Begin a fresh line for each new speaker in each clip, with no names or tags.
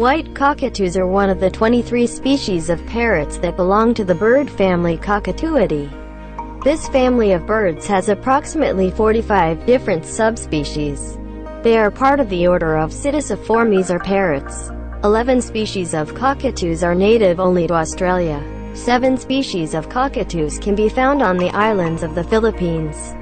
White cockatoos are one of the 23 species of parrots that belong to the bird family Cockatooidae. This family of birds has approximately 45 different subspecies. They are part of the order of Psittaciformes or parrots. 11 species of cockatoos are native only to Australia. 7 species of cockatoos can be found on the islands of the Philippines,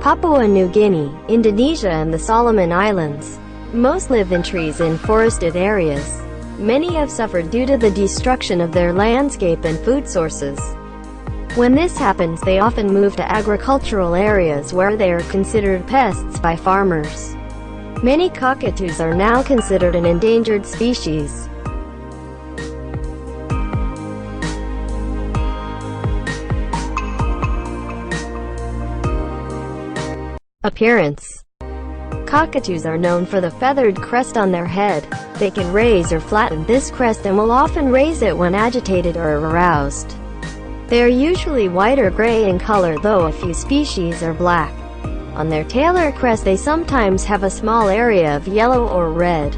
Papua New Guinea, Indonesia and the Solomon Islands. Most live in trees in forested areas. Many have suffered due to the destruction of their landscape and food sources. When this happens, they often move to agricultural areas where they are considered pests by farmers. Many cockatoos are now considered an endangered species. Appearance. Cockatoos are known for the feathered crest on their head. They can raise or flatten this crest and will often raise it when agitated or aroused. They are usually white or gray in color, though a few species are black. On their tail or crest they sometimes have a small area of yellow or red.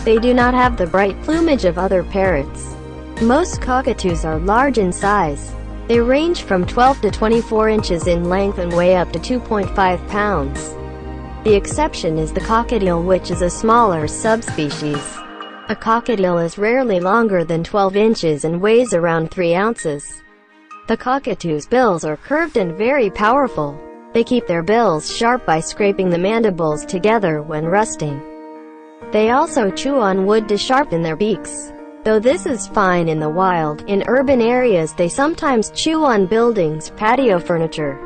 They do not have the bright plumage of other parrots. Most cockatoos are large in size. They range from 12 to 24 inches in length and weigh up to 2.5 pounds. The exception is the cockatiel, which is a smaller subspecies. A cockatiel is rarely longer than 12 inches and weighs around 3 ounces. The cockatoo's bills are curved and very powerful. They keep their bills sharp by scraping the mandibles together when resting. They also chew on wood to sharpen their beaks. Though this is fine in the wild, in urban areas they sometimes chew on buildings, patio furniture,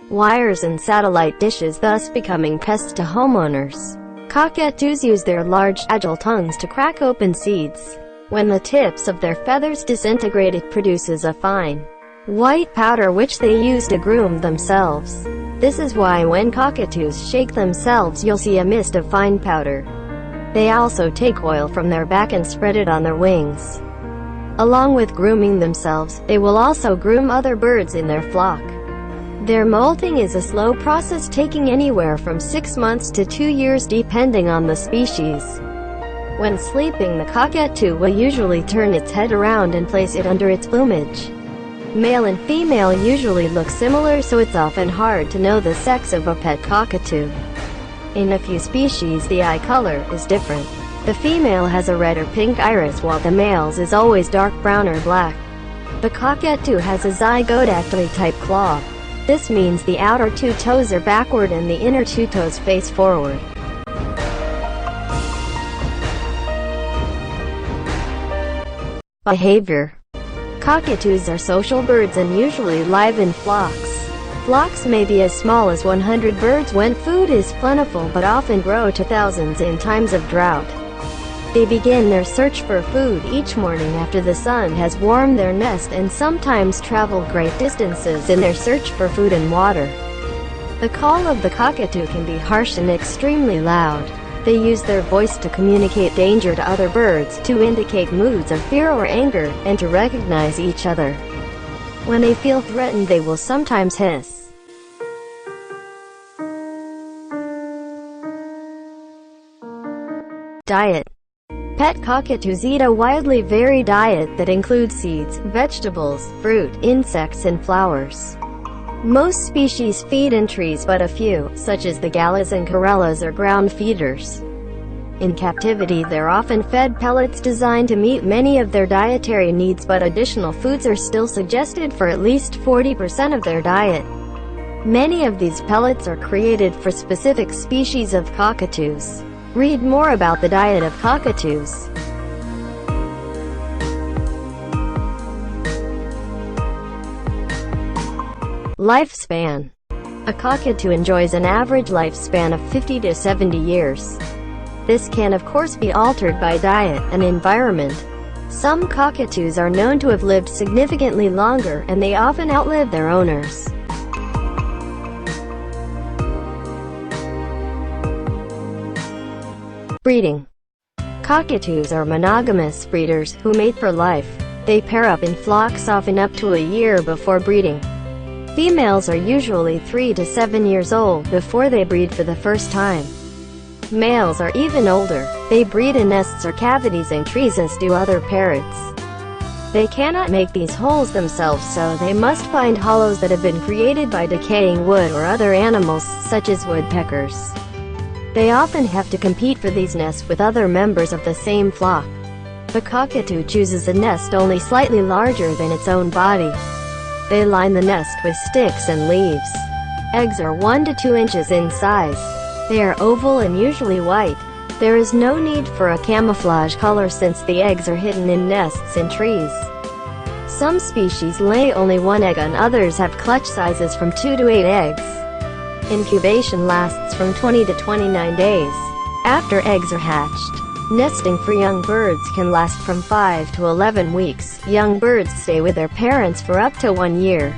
wires and satellite dishes, thus becoming pests to homeowners. Cockatoos use their large, agile tongues to crack open seeds. When the tips of their feathers disintegrate, it produces a fine, white powder which they use to groom themselves. This is why when cockatoos shake themselves you'll see a mist of fine powder. They also take oil from their back and spread it on their wings. Along with grooming themselves, they will also groom other birds in their flock. Their molting is a slow process, taking anywhere from 6 months to 2 years depending on the species. When sleeping, the cockatoo will usually turn its head around and place it under its plumage. Male and female usually look similar, so it's often hard to know the sex of a pet cockatoo. In a few species the eye color is different. The female has a red or pink iris while the male's is always dark brown or black. The cockatoo has a zygotactily type claw. This means the outer 2 toes are backward and the inner 2 toes face forward. Behavior. Cockatoos are social birds and usually live in flocks. Flocks may be as small as 100 birds when food is plentiful, but often grow to thousands in times of drought. They begin their search for food each morning after the sun has warmed their nest and sometimes travel great distances in their search for food and water. The call of the cockatoo can be harsh and extremely loud. They use their voice to communicate danger to other birds, to indicate moods of fear or anger, and to recognize each other. When they feel threatened, they will sometimes hiss. Diet. Pet cockatoos eat a widely varied diet that includes seeds, vegetables, fruit, insects and flowers. Most species feed in trees, but a few, such as the galahs and corellas, are ground feeders. In captivity they're often fed pellets designed to meet many of their dietary needs, but additional foods are still suggested for at least 40% of their diet. Many of these pellets are created for specific species of cockatoos. Read more about the diet of cockatoos. Lifespan. A cockatoo enjoys an average lifespan of 50 to 70 years. This can of course be altered by diet and environment. Some cockatoos are known to have lived significantly longer, and they often outlive their owners. Breeding. Cockatoos are monogamous breeders who mate for life. They pair up in flocks often up to a year before breeding. Females are usually 3 to 7 years old before they breed for the first time. Males are even older. They breed in nests or cavities in trees as do other parrots. They cannot make these holes themselves, so they must find hollows that have been created by decaying wood or other animals, such as woodpeckers. They often have to compete for these nests with other members of the same flock. The cockatoo chooses a nest only slightly larger than its own body. They line the nest with sticks and leaves. Eggs are 1 to 2 inches in size. They are oval and usually white. There is no need for a camouflage color since the eggs are hidden in nests in trees. Some species lay only 1 egg and others have clutch sizes from 2 to 8 eggs. Incubation lasts from 20 to 29 days. After eggs are hatched, nesting for young birds can last from 5 to 11 weeks. Young birds stay with their parents for up to 1 year.